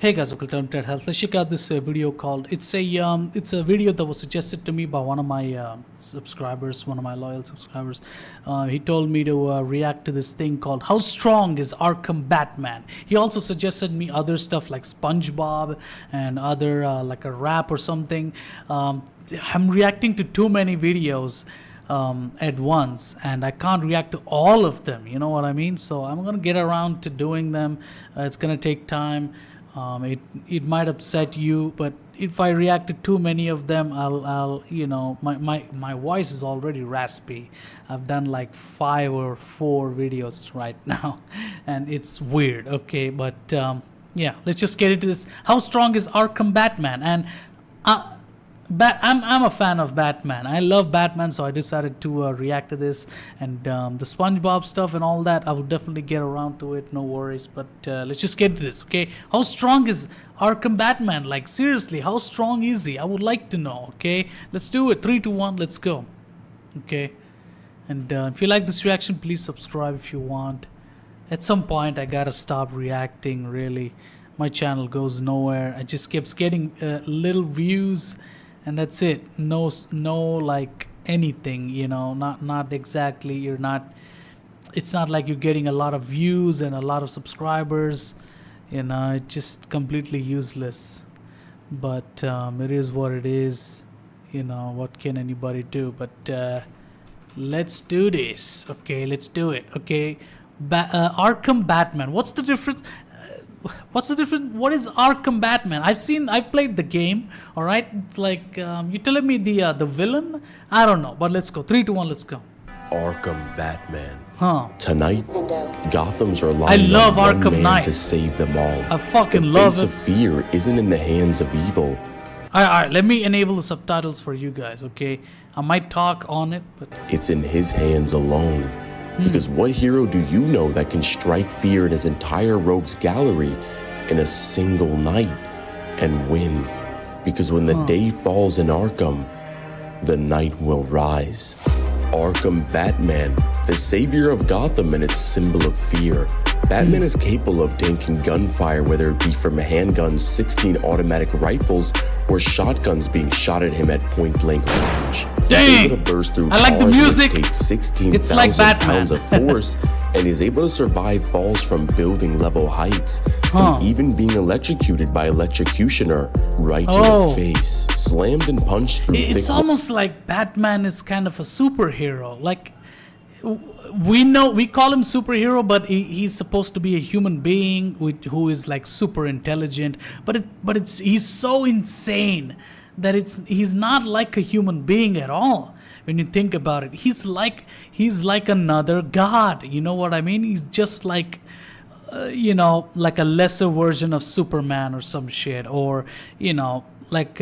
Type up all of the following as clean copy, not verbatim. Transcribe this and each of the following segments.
Hey guys, welcome to Unlimited Health. Let's check out this video called. It's a video that was suggested to me by one of my subscribers, one of my loyal subscribers. He told me to react to this thing called "How Strong is Arkham Batman?" He also suggested me other stuff like SpongeBob and other like a rap or something. I'm reacting to too many videos at once, and I can't react to all of them. You know what I mean? So I'm gonna get around to doing them. It's gonna take time. It might upset you, but if I react to too many of them, I'll you know, my voice is already raspy. I've done like 5 or 4 videos right now, and it's weird. Okay, but yeah, let's just get into this. How strong is Arkham Batman? And I'm a fan of Batman. I love Batman, so I decided to react to this. And the SpongeBob stuff and all that, I will definitely get around to it, no worries. But let's just get to this, okay? How strong is Arkham Batman? Like, seriously, how strong is he? I would like to know, okay? Let's do it. 3, 2, 1, let's go. Okay? And if you like this reaction, please subscribe if you want. At some point, I gotta stop reacting, really. My channel goes nowhere. I just keeps getting little views, and that's it. No like anything, you know, not exactly. It's not like you're getting a lot of views and a lot of subscribers, you know. It's just completely useless. But it is what it is, you know. What can anybody do? But let's do this. Okay, let's do it. Okay, Arkham Batman. What's the difference? What is Arkham Batman? I've played the game. All right, it's like you're telling me the villain. I don't know, but let's go. 3, 2, 1, let's go. Arkham Batman. Tonight, Gotham's relying on one man to save them all. I fucking love it. The face of fear isn't in the hands of evil. All right, let me enable the subtitles for you guys. Okay, I might talk on it, but it's in his hands alone. Because what hero do you know that can strike fear in his entire rogues gallery in a single night and win? Because when the day falls in Arkham, the night will rise. Arkham Batman, the savior of Gotham and its symbol of fear. Batman is capable of tanking gunfire, whether it be from handguns, 16 automatic rifles, or shotguns being shot at him at point-blank range. Dang! He's able to burst through I like the music. Takes 16,000 like pounds of force, and is able to survive falls from building-level heights, and even being electrocuted by Electrocutioner right to the face, slammed and punched through. It's almost like Batman is kind of a superhero. Like, we call him superhero, but he's supposed to be a human being who is like super intelligent. But he's so insane that he's not like a human being at all. When you think about it, he's like another god. You know what I mean? He's just like you know, like a lesser version of Superman or some shit, or you know, like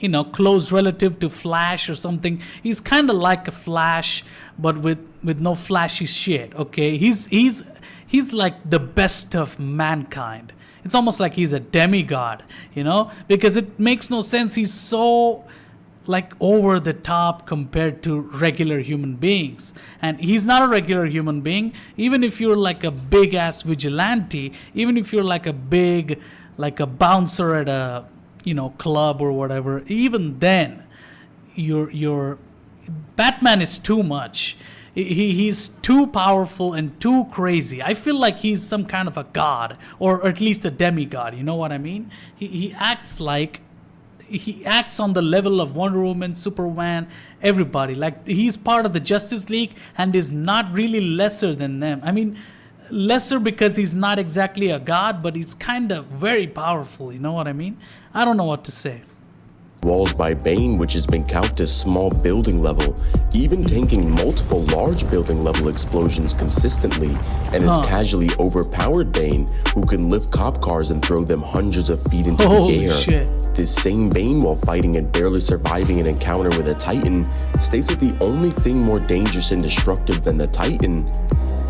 you know, close relative to Flash or something. He's kind of like a Flash, but with no flashy shit. Okay, he's like the best of mankind. It's almost like he's a demigod, you know, because it makes no sense. He's so like over the top compared to regular human beings, and he's not a regular human being. Even if you're like a big ass vigilante, even if you're like a bouncer at a, you know, club or whatever, even then your Batman is too much. He's too powerful and too crazy. I feel like he's some kind of a god, or at least a demigod. You know what I mean? He acts on the level of Wonder Woman, Superman, everybody. Like, he's part of the Justice League and is not really lesser than them. I mean, lesser because he's not exactly a god, but he's kind of very powerful. You know what I mean? I don't know what to say. Walls by Bane, which has been counted as small building level, even tanking multiple large building level explosions consistently, and is casually overpowered Bane, who can lift cop cars and throw them hundreds of feet into the air. Shit. This same Bane, while fighting and barely surviving an encounter with a Titan, states that the only thing more dangerous and destructive than the Titan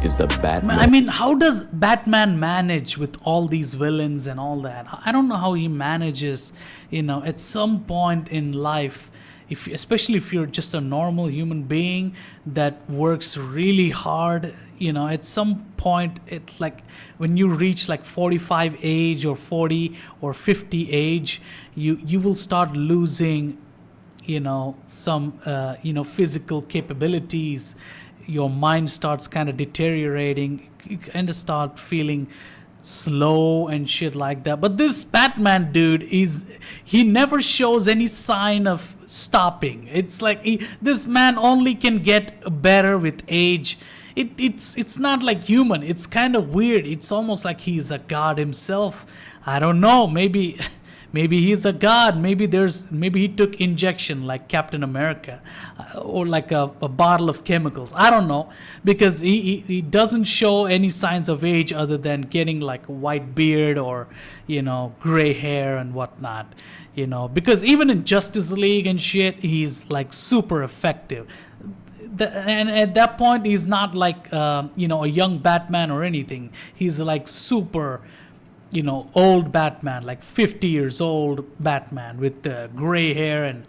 is the Batman. I mean, how does Batman manage with all these villains and all that? I don't know how he manages. You know, at some point in life, especially if you're just a normal human being that works really hard, at some point it's like when you reach like 45 age or 40 or 50 age, you will start losing some physical capabilities. Your mind starts kind of deteriorating. You kind of start feeling slow and shit like that. But this Batman dude, he never shows any sign of stopping. It's like this man only can get better with age. It's not like human. It's kind of weird. It's almost like he's a god himself. I don't know. Maybe he's a god. Maybe he took injection like Captain America, or like a bottle of chemicals. I don't know, because he doesn't show any signs of age other than getting like a white beard or gray hair and whatnot. Because even in Justice League and shit, he's like super effective. And at that point, he's not like a young Batman or anything. He's like super old Batman, like 50 years old Batman with the gray hair, and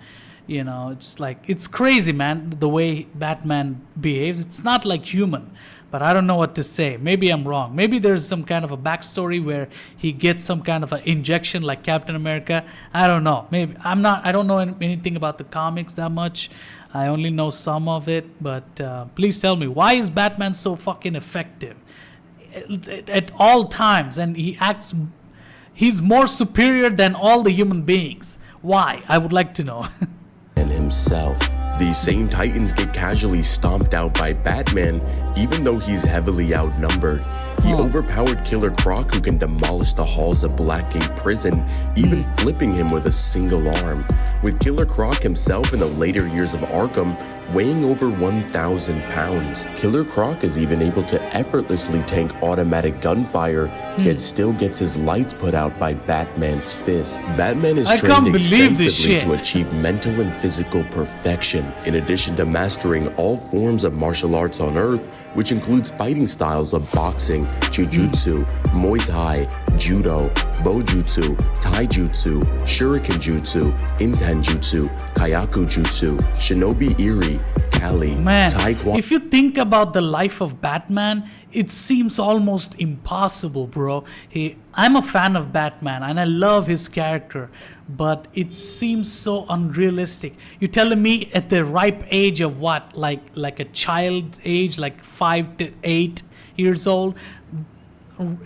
it's like, it's crazy, man, the way Batman behaves. It's not like human, but I don't know what to say. Maybe I'm wrong. Maybe there's some kind of a backstory where he gets some kind of an injection like Captain America. I don't know. Maybe I don't know anything about the comics that much. I only know some of it, but please tell me, why is Batman so fucking effective at all times, and he's more superior than all the human beings? Why? I would like to know. And himself. These same Titans get casually stomped out by Batman, even though he's heavily outnumbered. He overpowered Killer Croc, who can demolish the halls of Blackgate Prison, even flipping him with a single arm. With Killer Croc himself in the later years of Arkham weighing over 1,000 pounds. Killer Croc is even able to effortlessly tank automatic gunfire, yet still gets his lights put out by Batman's fists. Batman is trained extensively to achieve mental and physical perfection, in addition to mastering all forms of martial arts on Earth, which includes fighting styles of boxing, jujutsu, Muay Thai, judo, bojutsu, taijutsu, shuriken jutsu, inten jutsu, kayaku jutsu, shinobi iri, kali, taekwondo. If you think about the life of Batman, it seems almost impossible, bro. I'm a fan of Batman and I love his character, but it seems so unrealistic. You're telling me at the ripe age of what, like a child age, like 5 to 8 years old,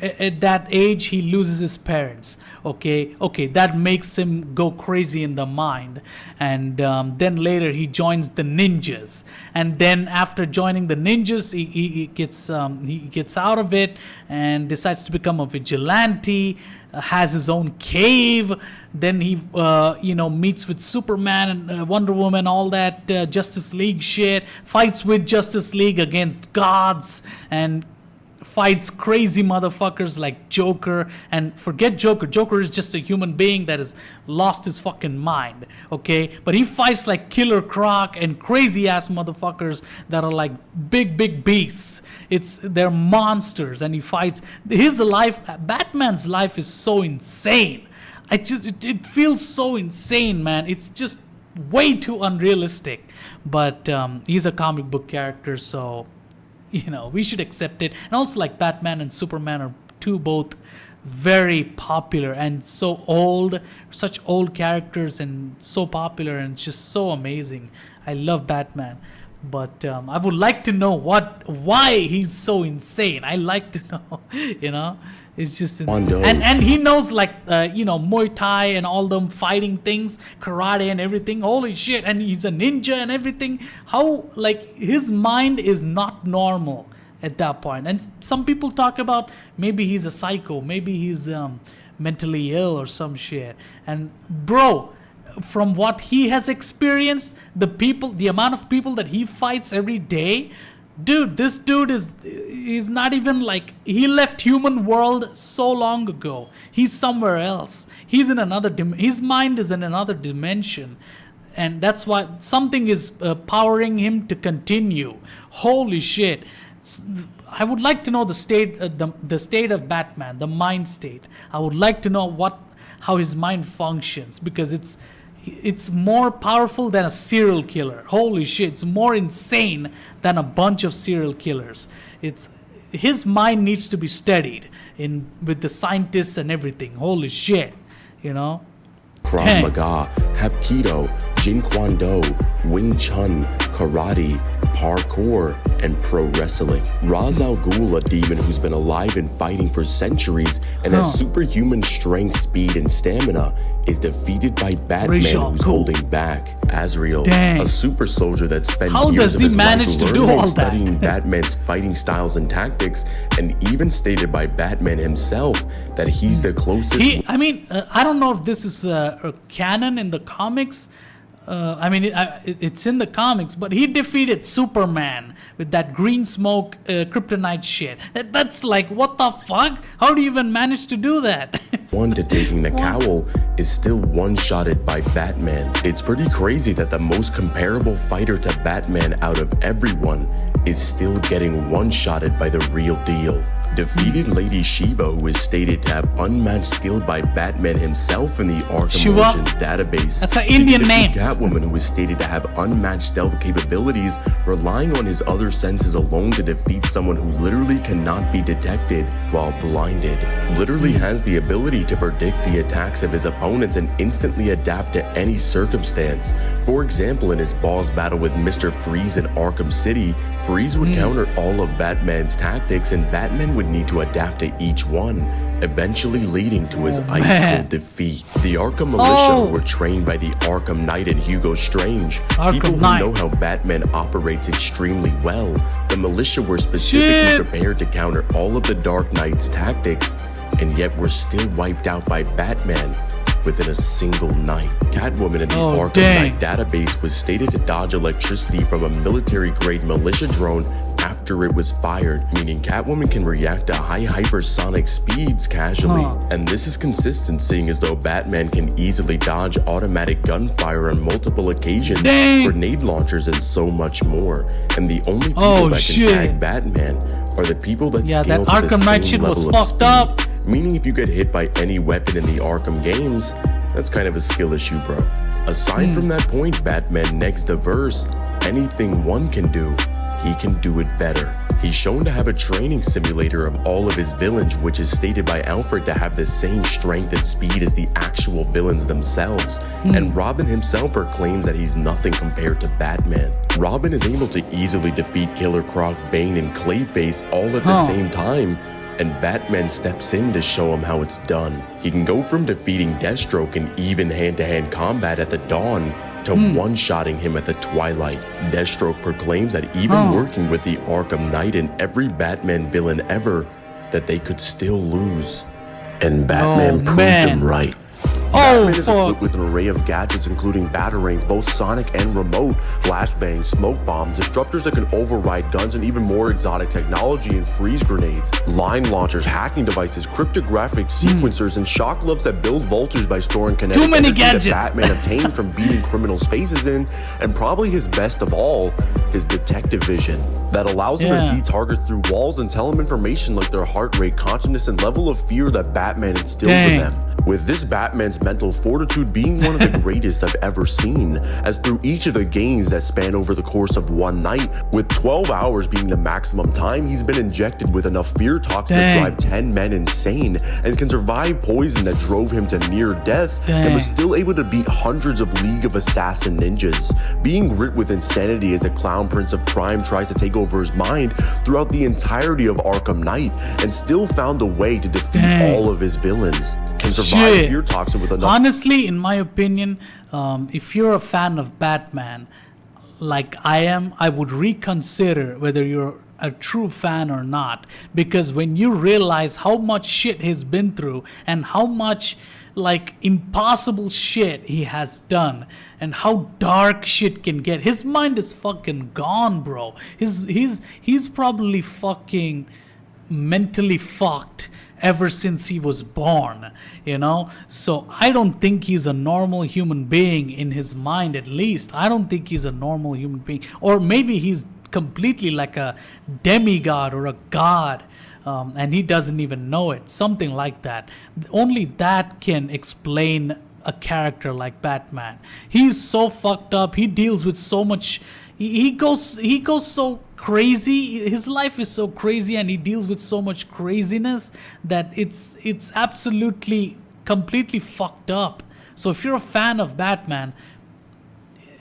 at that age he loses his parents. Okay, that makes him go crazy in the mind, and then later he joins the ninjas, and then after joining the ninjas, he gets out of it and decides to become a vigilante, has his own cave. Then he meets with Superman and Wonder Woman, all that Justice League shit, fights with Justice League against gods, and fights crazy motherfuckers like Joker. And forget Joker. Joker is just a human being that has lost his fucking mind, okay? But he fights like Killer Croc and crazy ass motherfuckers that are like big beasts. They're monsters, and he fights. His life, Batman's life, is so insane. It feels so insane, man. It's just way too unrealistic. But he's a comic book character, so we should accept it. And also, like, Batman and Superman are both very popular and so old, such old characters, and so popular and just so amazing. I love Batman, but I would like to know why he's so insane. I like to know, it's just insane. And he knows, like, Muay Thai and all them fighting things, karate and everything. Holy shit. And he's a ninja and everything. How, like, his mind is not normal at that point. And some people talk about maybe he's a psycho, maybe he's mentally ill or some shit. And bro, from what he has experienced, the amount of people that he fights every day, dude, this dude is not even, like, he left human world so long ago. He's somewhere else. He's in another his mind is in another dimension, and that's why something is powering him to continue. Holy shit. I would like to know the state of Batman, the mind state. I would like to know how his mind functions, because it's more powerful than a serial killer. Holy shit, it's more insane than a bunch of serial killers. It's his mind needs to be studied in with the scientists and everything. Holy shit, you know. Krav Maga, Hapkido, Jeet Kune Do, Wing Chun, Karate, Parkour, and Pro Wrestling. Ra's al Ghul, a demon who's been alive and fighting for centuries and has superhuman strength, speed, and stamina, is defeated by Batman, who's holding back. Azrael, a super soldier that spent years of his life learning and studying Batman's fighting styles and tactics, and even stated by Batman himself that he's the closest. I don't know if this is a canon in the comics. It's in the comics, but he defeated Superman with that green smoke kryptonite shit. That's like, what the fuck? How do you even manage to do that? One to taking the cowl is still one-shotted by Batman. It's pretty crazy that the most comparable fighter to Batman out of everyone is still getting one-shotted by the real deal. Defeated Lady Shiva, who is stated to have unmatched skill by Batman himself in the Arkham Origins database. That's an Indian name. Catwoman, who is stated to have unmatched stealth capabilities, relying on his other senses alone to defeat someone who literally cannot be detected while blinded. Literally has the ability to predict the attacks of his opponents and instantly adapt to any circumstance. For example, in his boss battle with Mr. Freeze in Arkham City, Freeze would counter all of Batman's tactics and Batman would need to adapt to each one, eventually leading to his ice-cold defeat. The Arkham Militia, who were trained by the Arkham Knight and Hugo Strange, people who know how Batman operates extremely well. The Militia were specifically prepared to counter all of the Dark Knight's tactics, and yet were still wiped out by Batman within a single night. Catwoman in the Arkham Knight database was stated to dodge electricity from a military-grade militia drone after it was fired, meaning Catwoman can react to high hypersonic speeds casually. And this is consistent, seeing as though Batman can easily dodge automatic gunfire on multiple occasions, grenade launchers, and so much more. And the only people that can tag Batman are the people that scale to Arkham the Knight same shit level was of fucked speed. up. Meaning if you get hit by any weapon in the Arkham games, that's kind of a skill issue, bro. Aside from that point, Batman next diverse, anything one can do, he can do it better. He's shown to have a training simulator of all of his villains, which is stated by Alfred to have the same strength and speed as the actual villains themselves. And Robin himself proclaims that he's nothing compared to Batman. Robin is able to easily defeat Killer Croc, Bane, and Clayface all at the same time, and Batman steps in to show him how it's done. He can go from defeating Deathstroke in even hand-to-hand combat at the dawn to one-shotting him at the twilight. Deathstroke proclaims that even working with the Arkham Knight and every Batman villain ever, that they could still lose. And Batman proved him right. Batman is equipped with an array of gadgets including batarangs, both sonic and remote, flashbangs, smoke bombs, disruptors that can override guns, and even more exotic technology and freeze grenades, line launchers, hacking devices, cryptographic sequencers, and shock gloves that build vultures by storing kinetic energy that Batman obtained from beating criminals' faces in, and probably his best of all, his detective vision that allows him to see targets through walls and tell him information like their heart rate, consciousness, and level of fear that Batman instilled in them. With this, Batman's mental fortitude being one of the greatest I've ever seen, as through each of the games that span over the course of one night, with 12 hours being the maximum time, he's been injected with enough fear toxin to drive 10 men insane, and can survive poison that drove him to near death, and was still able to beat hundreds of League of Assassin ninjas, being gripped with insanity as a clown prince of crime tries to take over his mind throughout the entirety of Arkham Knight, and still found a way to defeat all of his villains. Can survive fear toxin with enough. Honestly, in my opinion, if you're a fan of Batman, like I am, I would reconsider whether you're a true fan or not, because when you realize how much shit he's been through and how much like impossible shit he has done and how dark shit can get, his mind is fucking gone, bro. He's probably fucking mentally fucked ever since he was born, you know? So I don't think he's a normal human being in his mind, at least. I don't think he's a normal human being. Or maybe he's completely like a demigod or a god, and he doesn't even know it. Something like that. Only that can explain a character like Batman. He's so fucked up. He deals with so much. He goes so crazy. His life is so crazy, and he deals with so much craziness that it's absolutely completely fucked up. So if you're a fan of Batman,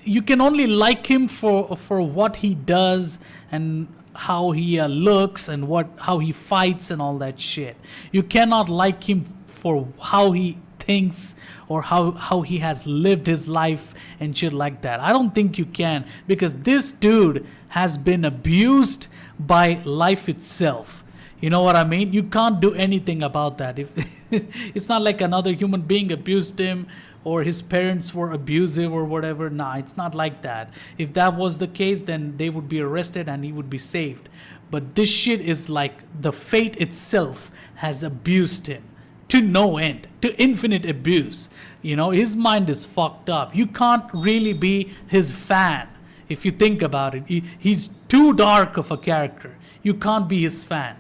you can only like him for what he does and how he looks and how he fights and all that shit. You cannot like him for how he thinks or how he has lived his life and shit like that. I don't think you can, because this dude has been abused by life itself. You know what I mean? You can't do anything about that. If it's not like another human being abused him or his parents were abusive or whatever. Nah, it's not like that. If that was the case, then they would be arrested and he would be saved. But this shit is like the fate itself has abused him to no end, to infinite abuse. You know, his mind is fucked up. You can't really be his fan if you think about it. He's too dark of a character. You can't be his fan.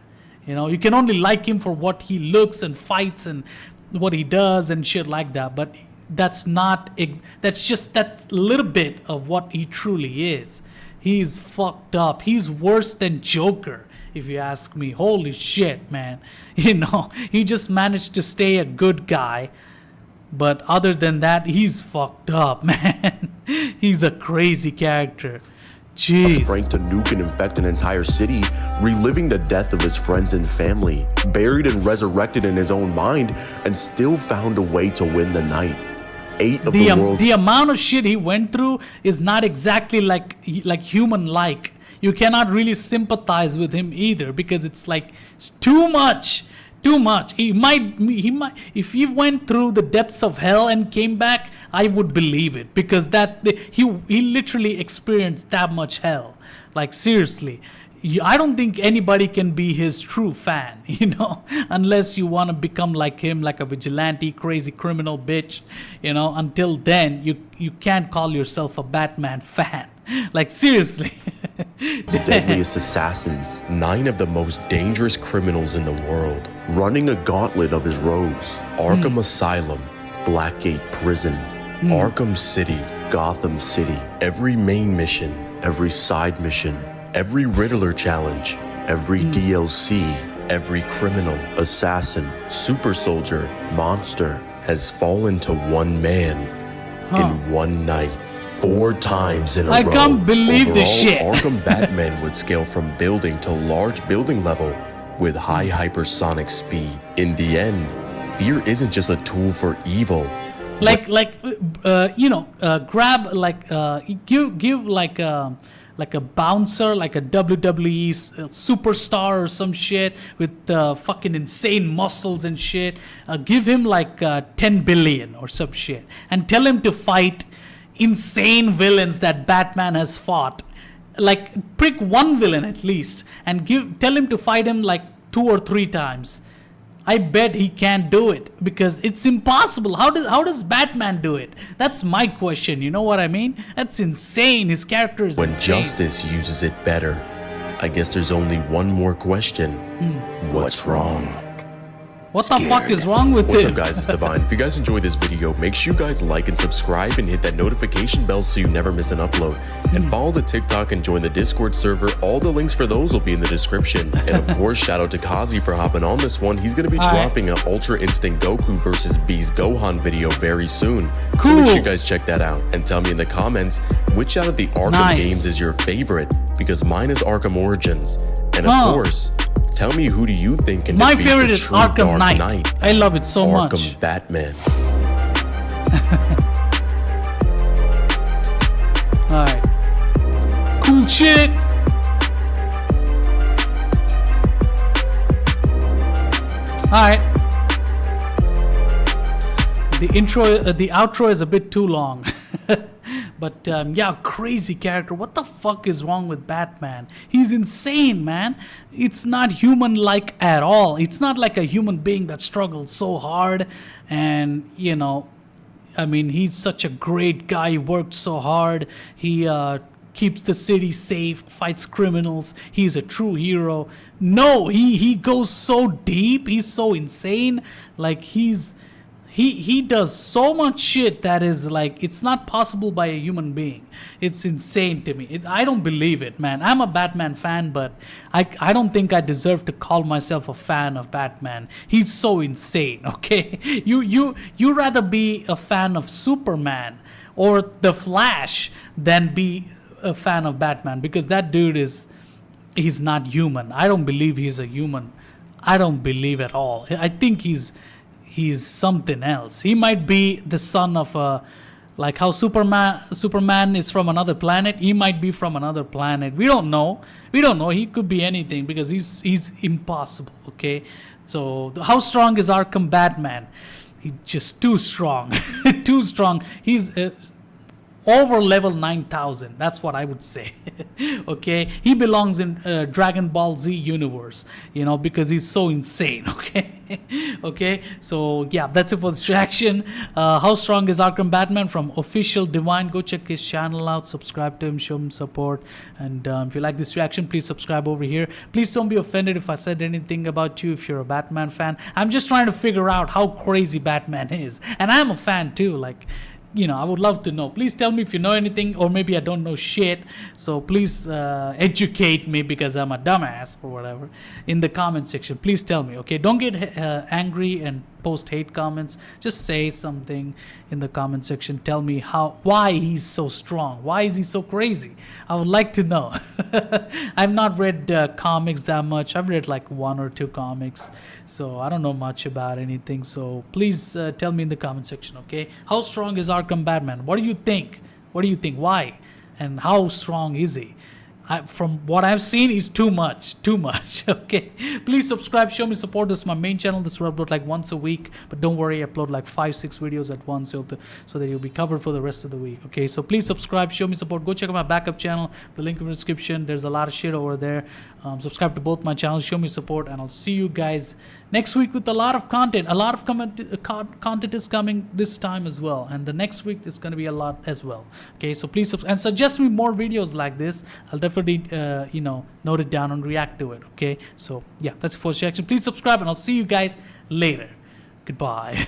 You know, you can only like him for what he looks and fights and what he does and shit like that. But that's just that little bit of what he truly is. He's fucked up. He's worse than Joker, if you ask me. Holy shit, man. You know, he just managed to stay a good guy. But other than that, he's fucked up, man. He's a crazy character. Jeez. Strength to nuke and infect an entire city, reliving the death of his friends and family, buried and resurrected in his own mind, and still found a way to win the night. 8 of the world's... The amount of shit he went through is not exactly like human-like. You cannot really sympathize with him either, because it's like it's too much. He might if he went through the depths of hell and came back, I would believe it, because he literally experienced that much hell. Like, seriously. I don't think anybody can be his true fan, you know, unless you want to become like him, like a vigilante, crazy criminal bitch, you know. Until then, you can't call yourself a Batman fan. Like, seriously. deadliest assassins, 9 of the most dangerous criminals in the world, running a gauntlet of his rogues. Arkham Asylum, Blackgate Prison, Arkham City, Gotham City. Every main mission, every side mission, every Riddler challenge, every DLC, every criminal, assassin, super soldier, monster has fallen to one man in one night. 4 times in a row. I can't believe this shit. Arkham Batman would scale from building to large building level with high hypersonic speed. In the end, fear isn't just a tool for evil. Grab give like a bouncer, like a WWE superstar or some shit with fucking insane muscles and shit. Give him like 10 billion or some shit and tell him to fight insane villains that Batman has fought. Like, pick one villain at least and tell him to fight him like 2 or 3 times. I bet he can't do it, because it's impossible. How does Batman do it? That's my question. You know what I mean? That's insane. His character is when insane. Justice uses it better. I guess there's only one more question. What's wrong? What the fuck is wrong with What's it? up, guys? It's Divine. If you guys enjoyed this video, make sure you guys like and subscribe and hit that notification bell so you never miss an upload. And follow the TikTok and join the Discord server. All the links for those will be in the description. And of course, shout out to Kazi for hopping on this one. He's going to be dropping an Ultra Instinct Goku versus Beast Gohan video very soon. Cool. So make sure you guys check that out. And tell me in the comments, which out of the Arkham games is your favorite? Because mine is Arkham Origins. And of course, tell me, who do you think can My defeat favorite the is true Arkham Dark Knight. I love it so much. Arkham Batman. Alright. Cool shit. Alright. The outro is a bit too long. But yeah, crazy character. What the fuck is wrong with Batman? He's insane, man. It's not human-like at all. It's not like a human being that struggled so hard. And, you know, I mean, he's such a great guy. He worked so hard. He keeps the city safe, fights criminals. He's a true hero. No, he goes so deep. He's so insane. Like, he's he does so much shit that is like, it's not possible by a human being. It's insane to me. I don't believe it, man. I'm a Batman fan, but I don't think I deserve to call myself a fan of Batman. He's so insane, okay? You rather be a fan of Superman or the Flash than be a fan of Batman, because that dude he's not human. I don't believe he's a human. I don't believe at all. I think he's something else. He might be the son of a, like how Superman is from another planet. He might be from another planet. We don't know. He could be anything, because he's impossible, okay? So how strong is Arkham Batman? He's just too strong. Too strong. He's over level 9,000. That's what I would say. Okay, he belongs in Dragon Ball Z universe, because he's so insane. Okay. Okay, so yeah, that's it for this reaction. How strong is Arkham Batman from Officialdivine? Go check his channel out, subscribe to him, show him support, and if you like this reaction, please subscribe over here. Please don't be offended if I said anything about you if you're a Batman fan. I'm just trying to figure out how crazy Batman is, and I'm a fan too. Like, I would love to know. Please tell me if you know anything, or maybe I don't know shit. So please educate me, because I'm a dumbass or whatever, in the comment section. Please tell me, okay? Don't get angry and post hate comments. Just say something in the comment section. Tell me why he's so strong. Why is he so crazy? I would like to know. I've not read comics that much. I've read like 1 or 2 comics, so I don't know much about anything. So please tell me in the comment section, okay? How strong is Arkham Batman? What do you think? Why? And how strong is he? From what I've seen, is too much. Okay, please subscribe, show me support. This is my main channel. This will upload like once a week, but don't worry, I upload like 5-6 videos at once, so that you'll be covered for the rest of the week. Okay, so please subscribe, show me support. Go check out my backup channel, the link in the description. There's a lot of shit over there. Subscribe to both my channels, show me support, and I'll see you guys next week with a lot of content. A lot of content is coming this time as well, and the next week is going to be a lot as well. Okay, so please and suggest me more videos like this. I'll definitely note it down and react to it. Okay, so yeah, that's it for this reaction. Please subscribe, and I'll see you guys later. Goodbye.